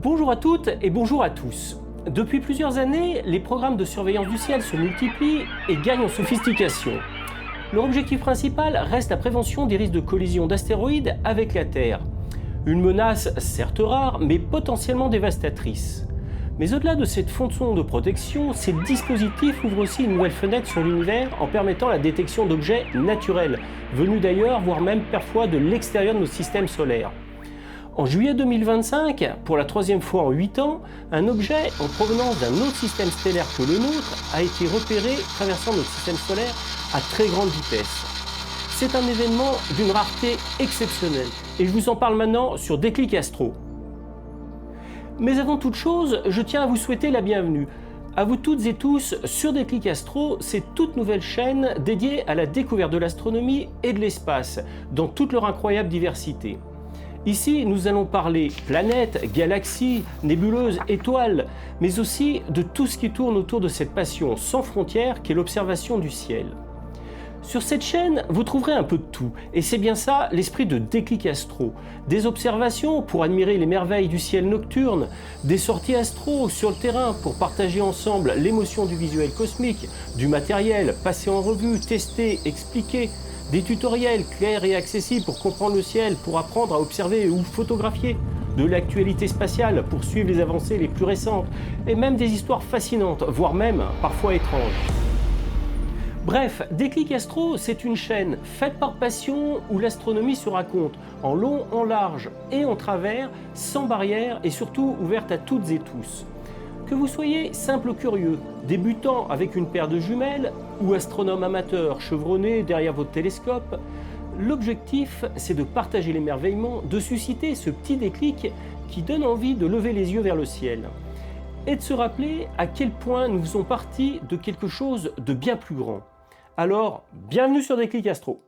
Bonjour à toutes et bonjour à tous. Depuis plusieurs années, les programmes de surveillance du ciel se multiplient et gagnent en sophistication. Leur objectif principal reste la prévention des risques de collision d'astéroïdes avec la Terre. Une menace certes rare, mais potentiellement dévastatrice. Mais au-delà de cette fonction de protection, ces dispositifs ouvrent aussi une nouvelle fenêtre sur l'univers en permettant la détection d'objets naturels, venus d'ailleurs, voire même parfois de l'extérieur de notre système solaire. En juillet 2025, pour la troisième fois en 8 ans, un objet en provenance d'un autre système stellaire que le nôtre a été repéré traversant notre système solaire à très grande vitesse. C'est un événement d'une rareté exceptionnelle et je vous en parle maintenant sur Déclic Astro. Mais avant toute chose, je tiens à vous souhaiter la bienvenue. À vous toutes et tous sur Déclic Astro, cette toute nouvelle chaîne dédiée à la découverte de l'astronomie et de l'espace, dans toute leur incroyable diversité. Ici, nous allons parler planètes, galaxies, nébuleuses, étoiles, mais aussi de tout ce qui tourne autour de cette passion sans frontières qu'est l'observation du ciel. Sur cette chaîne, vous trouverez un peu de tout, et c'est bien ça l'esprit de Déclic Astro. Des observations pour admirer les merveilles du ciel nocturne, des sorties astro sur le terrain pour partager ensemble l'émotion du visuel cosmique, du matériel passé en revue, testé, expliqué, des tutoriels clairs et accessibles pour comprendre le ciel, pour apprendre à observer ou photographier, de l'actualité spatiale pour suivre les avancées les plus récentes, et même des histoires fascinantes, voire même parfois étranges. Bref, Déclic Astro, c'est une chaîne faite par passion où l'astronomie se raconte en long, en large et en travers, sans barrière et surtout ouverte à toutes et tous. Que vous soyez simple curieux, débutant avec une paire de jumelles ou astronome amateur chevronné derrière votre télescope, l'objectif c'est de partager l'émerveillement, de susciter ce petit déclic qui donne envie de lever les yeux vers le ciel et de se rappeler à quel point nous faisons partie de quelque chose de bien plus grand. Alors, bienvenue sur Déclic Astro.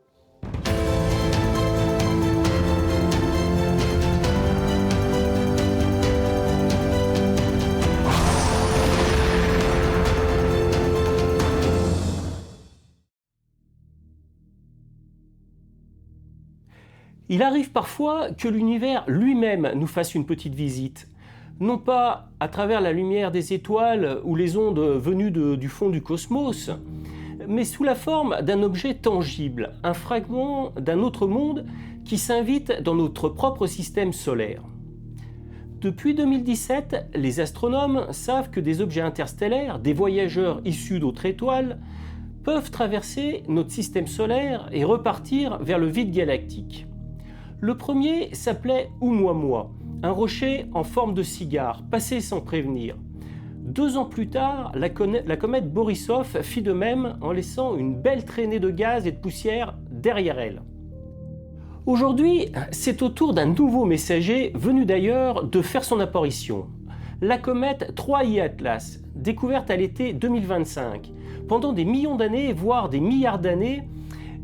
Il arrive parfois que l'univers lui-même nous fasse une petite visite. Non pas à travers la lumière des étoiles ou les ondes venues du fond du cosmos, mais sous la forme d'un objet tangible, un fragment d'un autre monde qui s'invite dans notre propre système solaire. Depuis 2017, les astronomes savent que des objets interstellaires, des voyageurs issus d'autres étoiles, peuvent traverser notre système solaire et repartir vers le vide galactique. Le premier s'appelait Oumuamua, un rocher en forme de cigare, passé sans prévenir. 2 ans plus tard, la comète Borisov fit de même en laissant une belle traînée de gaz et de poussière derrière elle. Aujourd'hui, c'est au tour d'un nouveau messager, venu d'ailleurs, de faire son apparition. La comète 3I Atlas, découverte à l'été 2025. Pendant des millions d'années, voire des milliards d'années,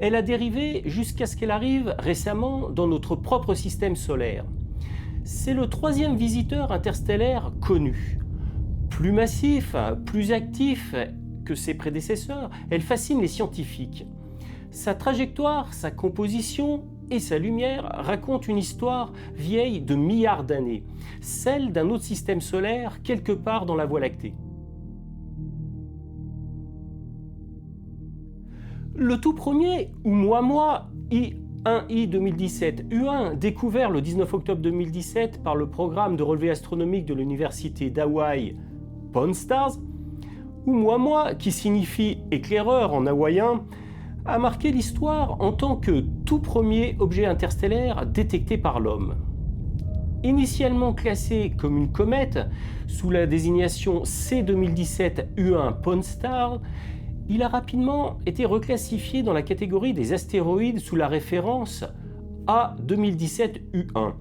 elle a dérivé jusqu'à ce qu'elle arrive récemment dans notre propre système solaire. C'est le 3e visiteur interstellaire connu. Plus massif, plus actif que ses prédécesseurs, elle fascine les scientifiques. Sa trajectoire, sa composition et sa lumière racontent une histoire vieille de milliards d'années, celle d'un autre système solaire quelque part dans la Voie lactée. Le tout premier, Oumuamua I1I 2017 U1, découvert le 19 octobre 2017 par le programme de relevé astronomique de l'université d'Hawaï, Pawn Stars, Oumuamua, qui signifie éclaireur en hawaïen, a marqué l'histoire en tant que tout premier objet interstellaire détecté par l'homme. Initialement classé comme une comète sous la désignation C2017 U1 Pawn Stars, il a rapidement été reclassifié dans la catégorie des astéroïdes sous la référence A2017-U1.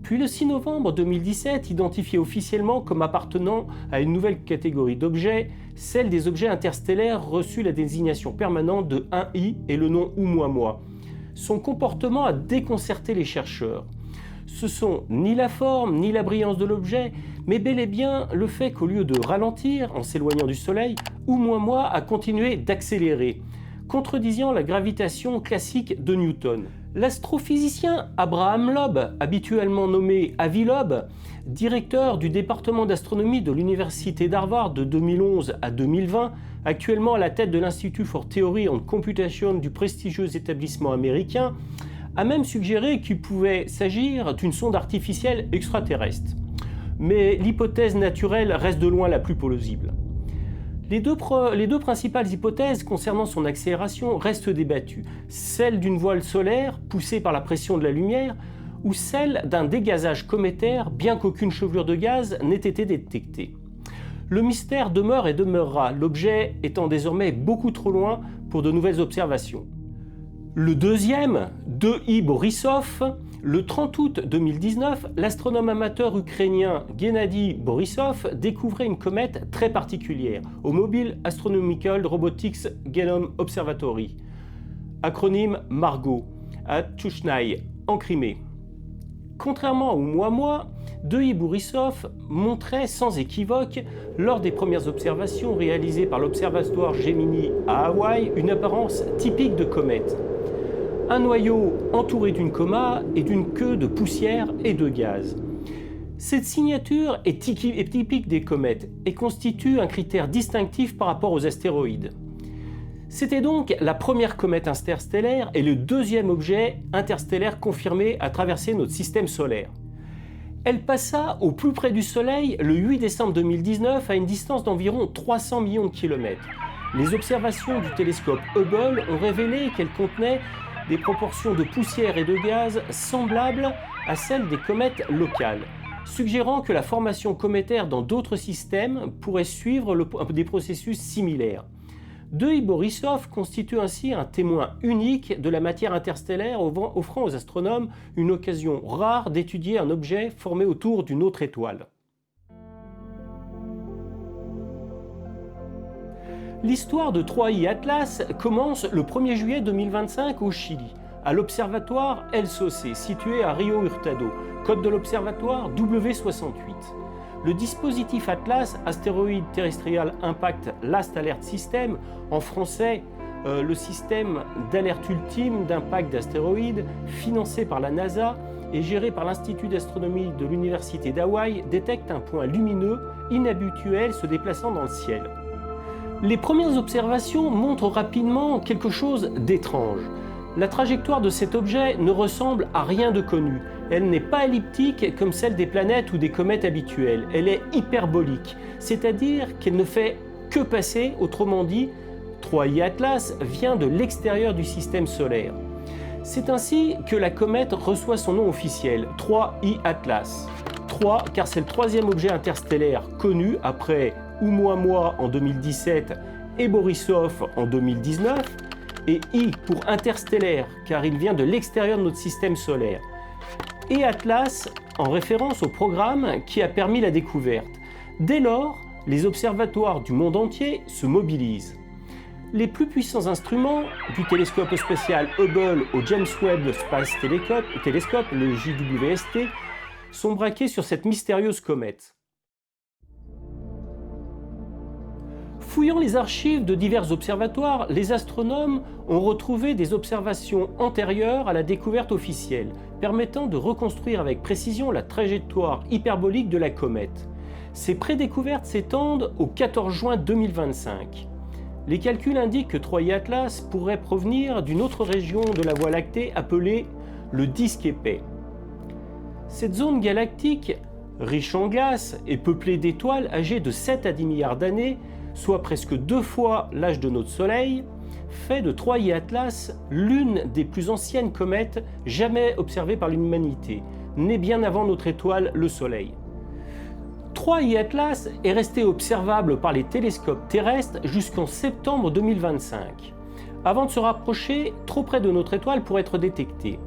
Puis le 6 novembre 2017, identifié officiellement comme appartenant à une nouvelle catégorie d'objets, celle des objets interstellaires reçut la désignation permanente de 1I et le nom Oumuamua. Son comportement a déconcerté les chercheurs. Ce sont ni la forme ni la brillance de l'objet, mais bel et bien le fait qu'au lieu de ralentir en s'éloignant du Soleil, Oumuamua a continué d'accélérer, contredisant la gravitation classique de Newton. L'astrophysicien Abraham Loeb, habituellement nommé Avi Loeb, directeur du département d'astronomie de l'Université d'Harvard de 2011 à 2020, actuellement à la tête de l'Institute for Theory and Computation du prestigieux établissement américain, a même suggéré qu'il pouvait s'agir d'une sonde artificielle extraterrestre. Mais l'hypothèse naturelle reste de loin la plus plausible. Les deux principales hypothèses concernant son accélération restent débattues, celle d'une voile solaire poussée par la pression de la lumière ou celle d'un dégazage cométaire bien qu'aucune chevelure de gaz n'ait été détectée. Le mystère demeure et demeurera, l'objet étant désormais beaucoup trop loin pour de nouvelles observations. Le deuxième, D.I. Borisov, le 30 août 2019, l'astronome amateur ukrainien Gennady Borisov découvrait une comète très particulière au Mobile Astronomical Robotics Genome Observatory, acronyme MARGO, à Tchouchnaï, en Crimée. Contrairement au Moi, D.I. Borisov montrait sans équivoque, lors des premières observations réalisées par l'observatoire Gemini à Hawaï, une apparence typique de comète. Un noyau entouré d'une coma et d'une queue de poussière et de gaz. Cette signature est typique des comètes et constitue un critère distinctif par rapport aux astéroïdes. C'était donc la première comète interstellaire et le deuxième objet interstellaire confirmé à traverser notre système solaire. Elle passa au plus près du Soleil le 8 décembre 2019 à une distance d'environ 300 millions de kilomètres. Les observations du télescope Hubble ont révélé qu'elle contenait des proportions de poussière et de gaz semblables à celles des comètes locales, suggérant que la formation cométaire dans d'autres systèmes pourrait suivre des processus similaires. D.I. Borisov constitue ainsi un témoin unique de la matière interstellaire, offrant aux astronomes une occasion rare d'étudier un objet formé autour d'une autre étoile. L'histoire de 3I Atlas commence le 1er juillet 2025 au Chili, à l'observatoire El Sauce, situé à Rio Hurtado, code de l'observatoire W68. Le dispositif Atlas, Asteroid Terrestrial Impact Last Alert System, en français le système d'alerte ultime d'impact d'astéroïdes, financé par la NASA et géré par l'Institut d'astronomie de l'Université d'Hawaï, détecte un point lumineux inhabituel se déplaçant dans le ciel. Les premières observations montrent rapidement quelque chose d'étrange. La trajectoire de cet objet ne ressemble à rien de connu. Elle n'est pas elliptique comme celle des planètes ou des comètes habituelles. Elle est hyperbolique, c'est-à-dire qu'elle ne fait que passer, autrement dit, 3I Atlas vient de l'extérieur du système solaire. C'est ainsi que la comète reçoit son nom officiel, 3I Atlas. 3 car c'est le troisième objet interstellaire connu après Oumuamua en 2017 et Borisov en 2019, et I pour interstellaire car il vient de l'extérieur de notre système solaire, et Atlas en référence au programme qui a permis la découverte. Dès lors, les observatoires du monde entier se mobilisent. Les plus puissants instruments, du télescope spatial Hubble au James Webb Space Telescope, le JWST, sont braqués sur cette mystérieuse comète. Fouillant les archives de divers observatoires, les astronomes ont retrouvé des observations antérieures à la découverte officielle, permettant de reconstruire avec précision la trajectoire hyperbolique de la comète. Ces prédécouvertes s'étendent au 14 juin 2025. Les calculs indiquent que 3I Atlas pourrait provenir d'une autre région de la Voie lactée appelée le disque épais. Cette zone galactique, riche en glace et peuplée d'étoiles âgées de 7 à 10 milliards d'années, soit presque 2 fois l'âge de notre Soleil, fait de 3I Atlas l'une des plus anciennes comètes jamais observées par l'humanité, née bien avant notre étoile, le Soleil. 3I Atlas est resté observable par les télescopes terrestres jusqu'en septembre 2025, avant de se rapprocher trop près de notre étoile pour être détectée.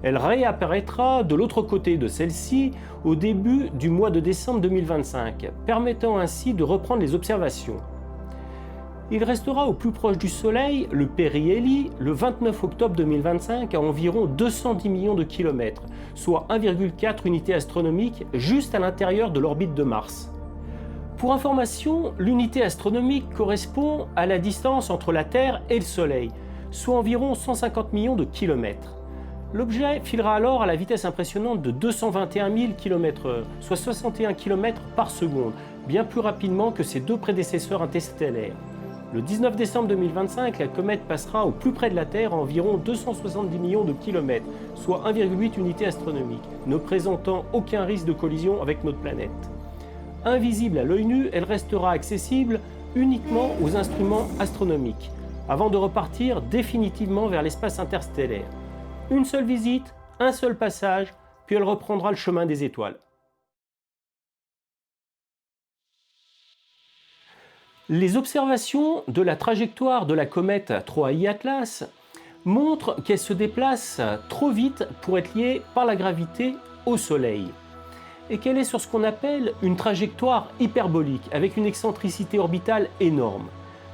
Elle réapparaîtra de l'autre côté de celle-ci au début du mois de décembre 2025, permettant ainsi de reprendre les observations. Il restera au plus proche du Soleil, le périhélie, le 29 octobre 2025 à environ 210 millions de kilomètres, soit 1,4 unités astronomiques juste à l'intérieur de l'orbite de Mars. Pour information, l'unité astronomique correspond à la distance entre la Terre et le Soleil, soit environ 150 millions de kilomètres. L'objet filera alors à la vitesse impressionnante de 221 000 km/h, soit 61 km par seconde, bien plus rapidement que ses deux prédécesseurs interstellaires. Le 19 décembre 2025, la comète passera au plus près de la Terre à environ 270 millions de kilomètres, soit 1,8 unités astronomiques, ne présentant aucun risque de collision avec notre planète. Invisible à l'œil nu, elle restera accessible uniquement aux instruments astronomiques, avant de repartir définitivement vers l'espace interstellaire. Une seule visite, un seul passage, puis elle reprendra le chemin des étoiles. Les observations de la trajectoire de la comète 3I Atlas montrent qu'elle se déplace trop vite pour être liée par la gravité au Soleil et qu'elle est sur ce qu'on appelle une trajectoire hyperbolique avec une excentricité orbitale énorme.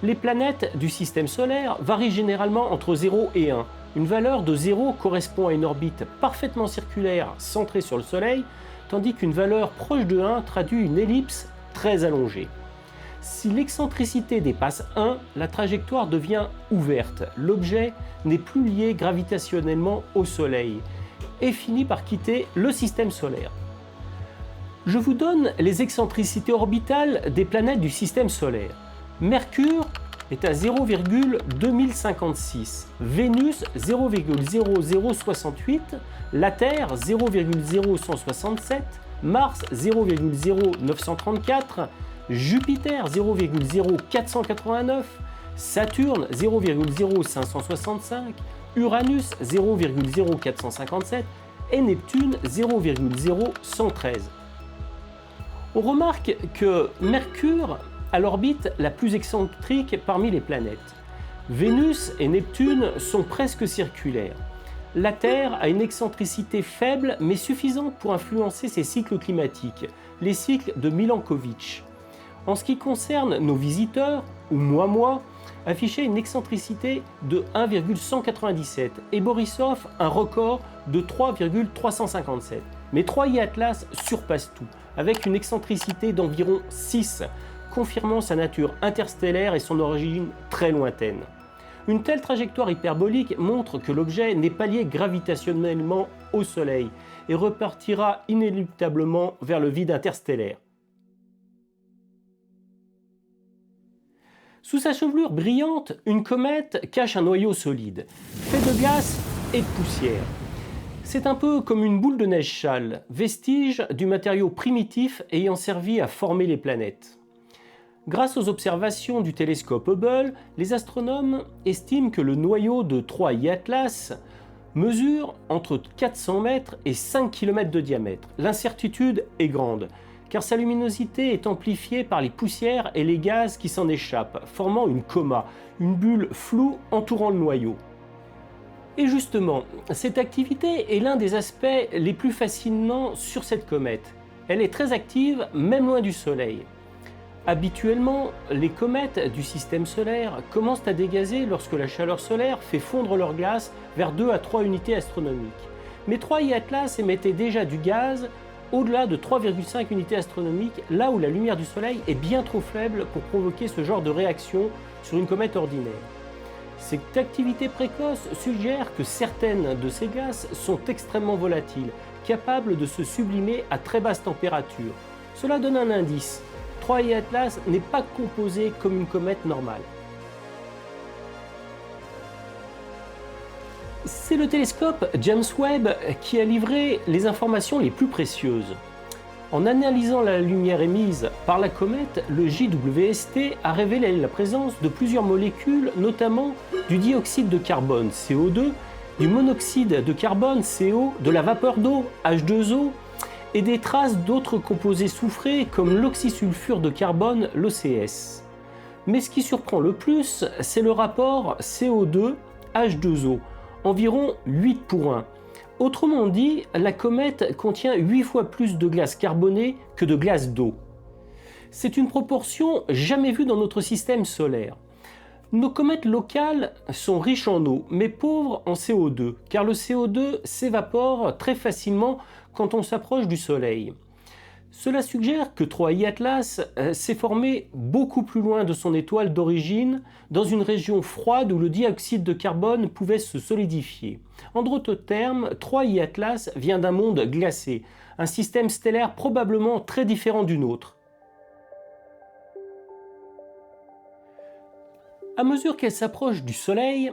Les planètes du système solaire varient généralement entre 0 et 1. Une valeur de 0 correspond à une orbite parfaitement circulaire centrée sur le Soleil, tandis qu'une valeur proche de 1 traduit une ellipse très allongée. Si l'excentricité dépasse 1, la trajectoire devient ouverte. L'objet n'est plus lié gravitationnellement au Soleil et finit par quitter le système solaire. Je vous donne les excentricités orbitales des planètes du système solaire. Mercure est à 0,2056, Vénus 0,0068, la Terre 0,0167, Mars 0,0934, Jupiter 0,0489, Saturne 0,0565, Uranus 0,0457 et Neptune 0,0113. On remarque que Mercure a l'orbite la plus excentrique parmi les planètes. Vénus et Neptune sont presque circulaires. La Terre a une excentricité faible mais suffisante pour influencer ses cycles climatiques, les cycles de Milankovitch. En ce qui concerne nos visiteurs, ou moi, affichait une excentricité de 1,197 et Borisov un record de 3,357. Mais 3I Atlas surpasse tout, avec une excentricité d'environ 6, confirmant sa nature interstellaire et son origine très lointaine. Une telle trajectoire hyperbolique montre que l'objet n'est pas lié gravitationnellement au Soleil et repartira inéluctablement vers le vide interstellaire. Sous sa chevelure brillante, une comète cache un noyau solide, fait de glace et de poussière. C'est un peu comme une boule de neige châle, vestige du matériau primitif ayant servi à former les planètes. Grâce aux observations du télescope Hubble, les astronomes estiment que le noyau de 3I Atlas mesure entre 400 mètres et 5 km de diamètre. L'incertitude est grande, car sa luminosité est amplifiée par les poussières et les gaz qui s'en échappent, formant une coma, une bulle floue entourant le noyau. Et justement, cette activité est l'un des aspects les plus fascinants sur cette comète. Elle est très active, même loin du Soleil. Habituellement, les comètes du système solaire commencent à dégazer lorsque la chaleur solaire fait fondre leur glace vers 2 à 3 unités astronomiques. Mais 3I Atlas émettait déjà du gaz au-delà de 3,5 unités astronomiques, là où la lumière du Soleil est bien trop faible pour provoquer ce genre de réaction sur une comète ordinaire. Cette activité précoce suggère que certaines de ces glaces sont extrêmement volatiles, capables de se sublimer à très basse température. Cela donne un indice. 3I Atlas n'est pas composé comme une comète normale. C'est le télescope James Webb qui a livré les informations les plus précieuses. En analysant la lumière émise par la comète, le JWST a révélé la présence de plusieurs molécules, notamment du dioxyde de carbone, CO2, du monoxyde de carbone, CO, de la vapeur d'eau, H2O, et des traces d'autres composés soufrés comme l'oxysulfure de carbone, l'OCS. Mais ce qui surprend le plus, c'est le rapport CO2-H2O, environ 8 pour 1. Autrement dit, la comète contient 8 fois plus de glace carbonée que de glace d'eau. C'est une proportion jamais vue dans notre système solaire. Nos comètes locales sont riches en eau, mais pauvres en CO2, car le CO2 s'évapore très facilement quand on s'approche du Soleil. Cela suggère que 3i Atlas s'est formé beaucoup plus loin de son étoile d'origine, dans une région froide où le dioxyde de carbone pouvait se solidifier. En d'autres termes, 3i Atlas vient d'un monde glacé, un système stellaire probablement très différent du nôtre. À mesure qu'elle s'approche du Soleil,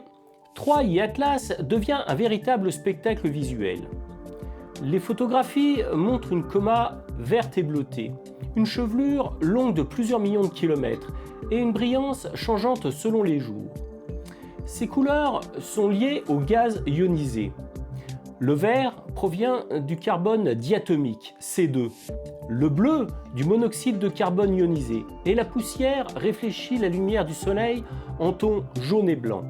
3i Atlas devient un véritable spectacle visuel. Les photographies montrent une coma verte et bleutée, une chevelure longue de plusieurs millions de kilomètres et une brillance changeante selon les jours. Ces couleurs sont liées au gaz ionisé. Le vert provient du carbone diatomique, C2. Le bleu du monoxyde de carbone ionisé. Et la poussière réfléchit la lumière du soleil en tons jaune et blanc.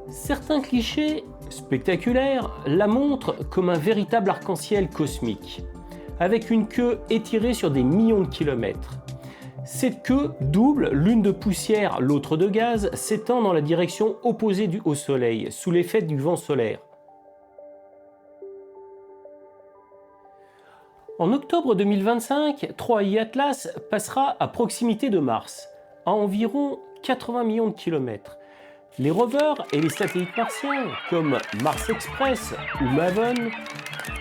Certains clichés spectaculaires la montrent comme un véritable arc-en-ciel cosmique, avec une queue étirée sur des millions de kilomètres. Cette queue double, l'une de poussière, l'autre de gaz, s'étend dans la direction opposée au Soleil, sous l'effet du vent solaire. En octobre 2025, 3i Atlas passera à proximité de Mars, à environ 80 millions de kilomètres. Les rovers et les satellites martiens, comme Mars Express ou Maven,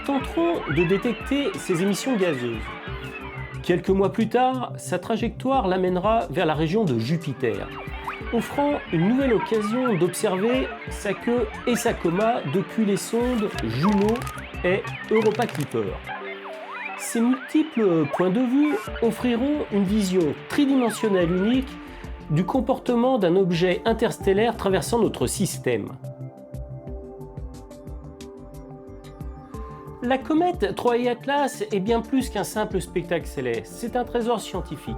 tenteront de détecter ces émissions gazeuses. Quelques mois plus tard, sa trajectoire l'amènera vers la région de Jupiter, offrant une nouvelle occasion d'observer sa queue et sa coma depuis les sondes Juno et Europa Clipper. Ces multiples points de vue offriront une vision tridimensionnelle unique du comportement d'un objet interstellaire traversant notre système. La comète 3i Atlas est bien plus qu'un simple spectacle céleste, c'est un trésor scientifique.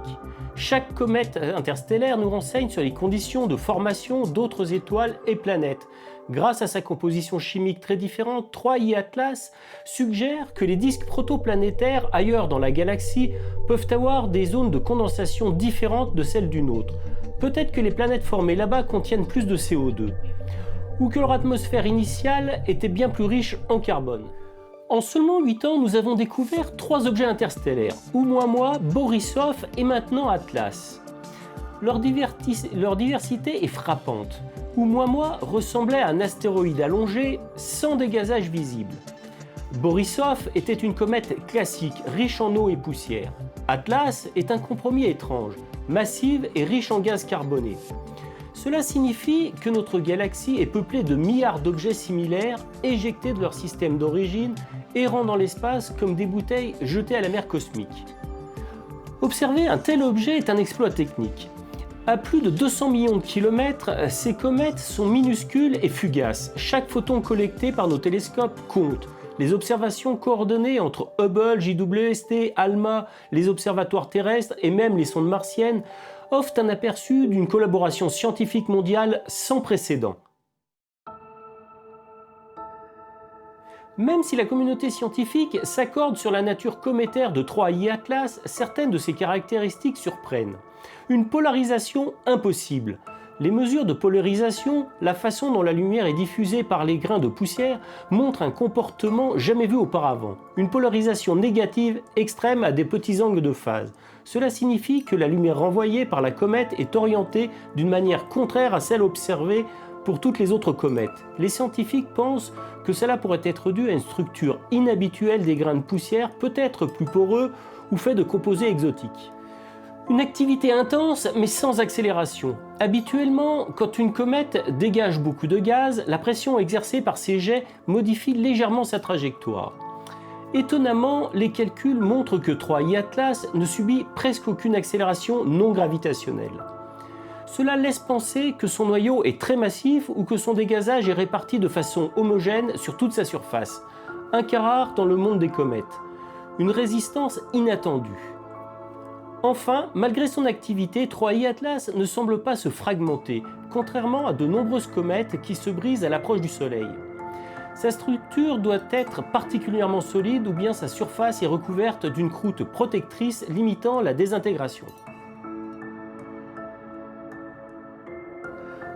Chaque comète interstellaire nous renseigne sur les conditions de formation d'autres étoiles et planètes. Grâce à sa composition chimique très différente, 3i Atlas suggère que les disques protoplanétaires ailleurs dans la galaxie peuvent avoir des zones de condensation différentes de celles du nôtre. Peut-être que les planètes formées là-bas contiennent plus de CO2, ou que leur atmosphère initiale était bien plus riche en carbone. En seulement 8 ans, nous avons découvert 3 objets interstellaires, Oumuamua, Borisov et maintenant Atlas. Leur diversité est frappante. Oumuamua ressemblait à un astéroïde allongé, sans dégazage visible. Borisov était une comète classique, riche en eau et poussière. Atlas est un compromis étrange, massive et riche en gaz carboné. Cela signifie que notre galaxie est peuplée de milliards d'objets similaires éjectés de leur système d'origine, errant dans l'espace comme des bouteilles jetées à la mer cosmique. Observer un tel objet est un exploit technique. À plus de 200 millions de kilomètres, ces comètes sont minuscules et fugaces. Chaque photon collecté par nos télescopes compte. Les observations coordonnées entre Hubble, JWST, ALMA, les observatoires terrestres et même les sondes martiennes offrent un aperçu d'une collaboration scientifique mondiale sans précédent. Même si la communauté scientifique s'accorde sur la nature cométaire de 3i Atlas, certaines de ses caractéristiques surprennent. Une polarisation impossible. Les mesures de polarisation, la façon dont la lumière est diffusée par les grains de poussière, montrent un comportement jamais vu auparavant. Une polarisation négative extrême à des petits angles de phase. Cela signifie que la lumière renvoyée par la comète est orientée d'une manière contraire à celle observée pour toutes les autres comètes. Les scientifiques pensent que cela pourrait être dû à une structure inhabituelle des grains de poussière, peut-être plus poreux ou fait de composés exotiques. Une activité intense mais sans accélération. Habituellement, quand une comète dégage beaucoup de gaz, la pression exercée par ces jets modifie légèrement sa trajectoire. Étonnamment, les calculs montrent que 3i Atlas ne subit presque aucune accélération non gravitationnelle. Cela laisse penser que son noyau est très massif ou que son dégazage est réparti de façon homogène sur toute sa surface, un cas rare dans le monde des comètes. Une résistance inattendue. Enfin, malgré son activité, 3i Atlas ne semble pas se fragmenter, contrairement à de nombreuses comètes qui se brisent à l'approche du Soleil. Sa structure doit être particulièrement solide ou bien sa surface est recouverte d'une croûte protectrice limitant la désintégration.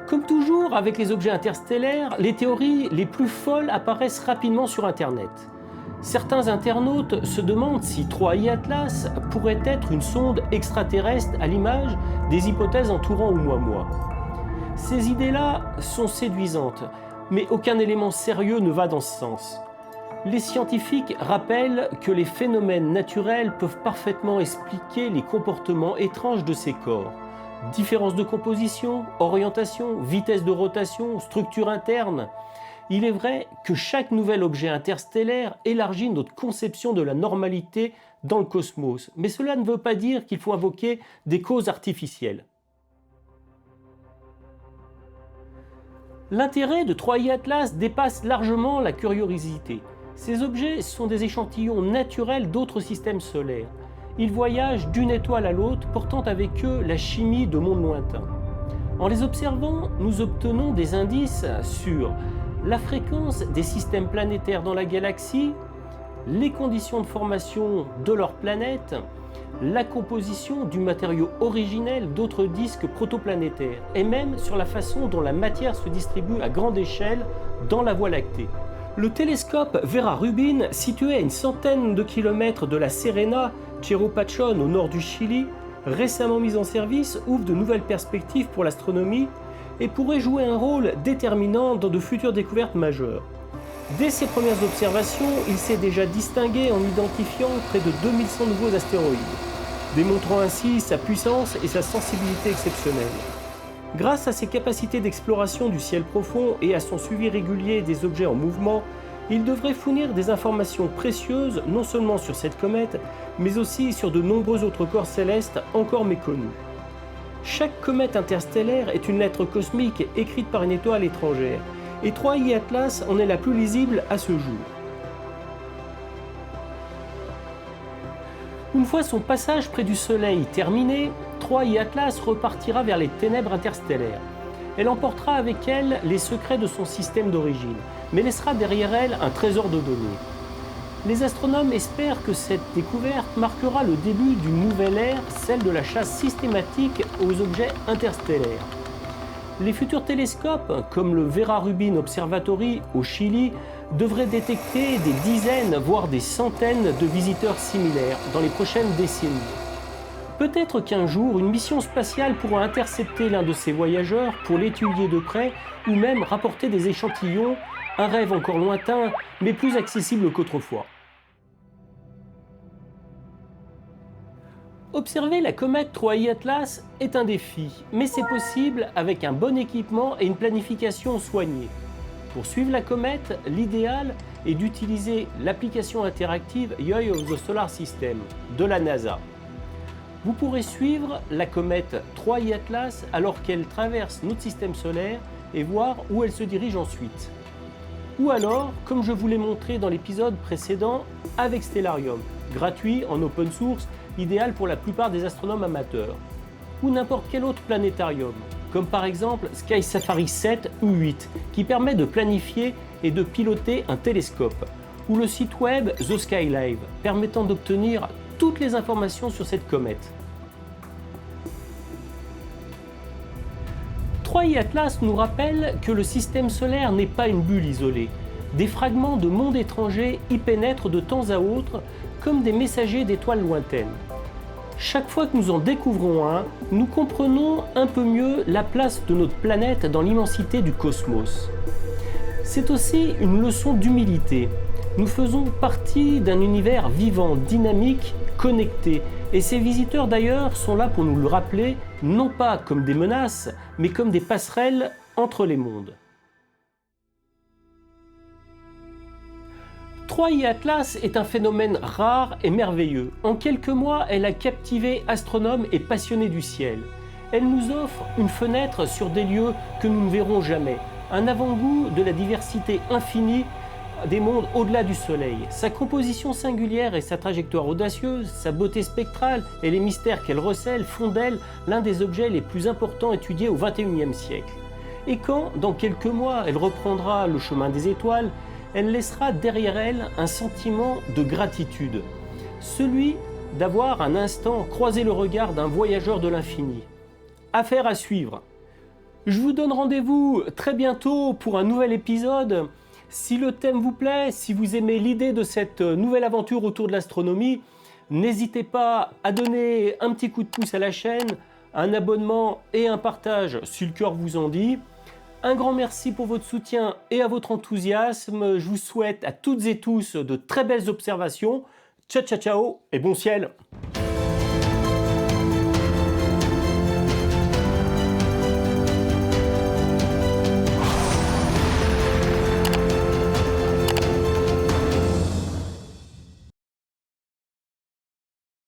Comme toujours avec les objets interstellaires, les théories les plus folles apparaissent rapidement sur Internet. Certains internautes se demandent si 3i Atlas pourrait être une sonde extraterrestre à l'image des hypothèses entourant Oumuamua. Ces idées-là sont séduisantes, mais aucun élément sérieux ne va dans ce sens. Les scientifiques rappellent que les phénomènes naturels peuvent parfaitement expliquer les comportements étranges de ces corps. Différence de composition, orientation, vitesse de rotation, structure interne. Il est vrai que chaque nouvel objet interstellaire élargit notre conception de la normalité dans le cosmos, mais cela ne veut pas dire qu'il faut invoquer des causes artificielles. L'intérêt de 3i Atlas dépasse largement la curiosité. Ces objets sont des échantillons naturels d'autres systèmes solaires. Ils voyagent d'une étoile à l'autre, portant avec eux la chimie de mondes lointains. En les observant, nous obtenons des indices sur la fréquence des systèmes planétaires dans la galaxie, les conditions de formation de leurs planètes, la composition du matériau originel d'autres disques protoplanétaires, et même sur la façon dont la matière se distribue à grande échelle dans la Voie lactée. Le télescope Vera Rubin, situé à une centaine de kilomètres de la Serena, Cerro Pachón, au nord du Chili, récemment mis en service, ouvre de nouvelles perspectives pour l'astronomie et pourrait jouer un rôle déterminant dans de futures découvertes majeures. Dès ses premières observations, il s'est déjà distingué en identifiant près de 2100 nouveaux astéroïdes, démontrant ainsi sa puissance et sa sensibilité exceptionnelles. Grâce à ses capacités d'exploration du ciel profond et à son suivi régulier des objets en mouvement, il devrait fournir des informations précieuses non seulement sur cette comète, mais aussi sur de nombreux autres corps célestes encore méconnus. Chaque comète interstellaire est une lettre cosmique écrite par une étoile étrangère, et 3i Atlas en est la plus lisible à ce jour. Une fois son passage près du Soleil terminé, 3i Atlas repartira vers les ténèbres interstellaires. Elle emportera avec elle les secrets de son système d'origine, mais laissera derrière elle un trésor de données. Les astronomes espèrent que cette découverte marquera le début d'une nouvelle ère, celle de la chasse systématique aux objets interstellaires. Les futurs télescopes, comme le Vera Rubin Observatory au Chili, devraient détecter des dizaines, voire des centaines de visiteurs similaires dans les prochaines décennies. Peut-être qu'un jour, une mission spatiale pourra intercepter l'un de ces voyageurs pour l'étudier de près ou même rapporter des échantillons, un rêve encore lointain, mais plus accessible qu'autrefois. Observer la comète 3i Atlas est un défi, mais c'est possible avec un bon équipement et une planification soignée. Pour suivre la comète, l'idéal est d'utiliser l'application interactive Eye of the Solar System de la NASA. Vous pourrez suivre la comète 3i Atlas alors qu'elle traverse notre système solaire et voir où elle se dirige ensuite. Ou alors, comme je vous l'ai montré dans l'épisode précédent, avec Stellarium, gratuit en open source, idéal pour la plupart des astronomes amateurs. Ou n'importe quel autre planétarium, comme par exemple Sky Safari 7 ou 8, qui permet de planifier et de piloter un télescope. Ou le site web The Sky Live, permettant d'obtenir toutes les informations sur cette comète. 3i Atlas nous rappelle que le système solaire n'est pas une bulle isolée. Des fragments de mondes étrangers y pénètrent de temps à autre comme des messagers d'étoiles lointaines. Chaque fois que nous en découvrons un, nous comprenons un peu mieux la place de notre planète dans l'immensité du cosmos. C'est aussi une leçon d'humilité. Nous faisons partie d'un univers vivant, dynamique, connecté, et ces visiteurs d'ailleurs sont là pour nous le rappeler, non pas comme des menaces, mais comme des passerelles entre les mondes. 3i Atlas est un phénomène rare et merveilleux. En quelques mois, elle a captivé astronomes et passionnés du ciel. Elle nous offre une fenêtre sur des lieux que nous ne verrons jamais, un avant-goût de la diversité infinie des mondes au-delà du Soleil. Sa composition singulière et sa trajectoire audacieuse, sa beauté spectrale et les mystères qu'elle recèle font d'elle l'un des objets les plus importants étudiés au XXIe siècle. Et quand, dans quelques mois, elle reprendra le chemin des étoiles, elle laissera derrière elle un sentiment de gratitude, celui d'avoir un instant croisé le regard d'un voyageur de l'infini. Affaire à suivre. Je vous donne rendez-vous très bientôt pour un nouvel épisode. Si le thème vous plaît, si vous aimez l'idée de cette nouvelle aventure autour de l'astronomie, n'hésitez pas à donner un petit coup de pouce à la chaîne, un abonnement et un partage si le cœur vous en dit. Un grand merci pour votre soutien et à votre enthousiasme. Je vous souhaite à toutes et tous de très belles observations. Ciao ciao ciao et bon ciel!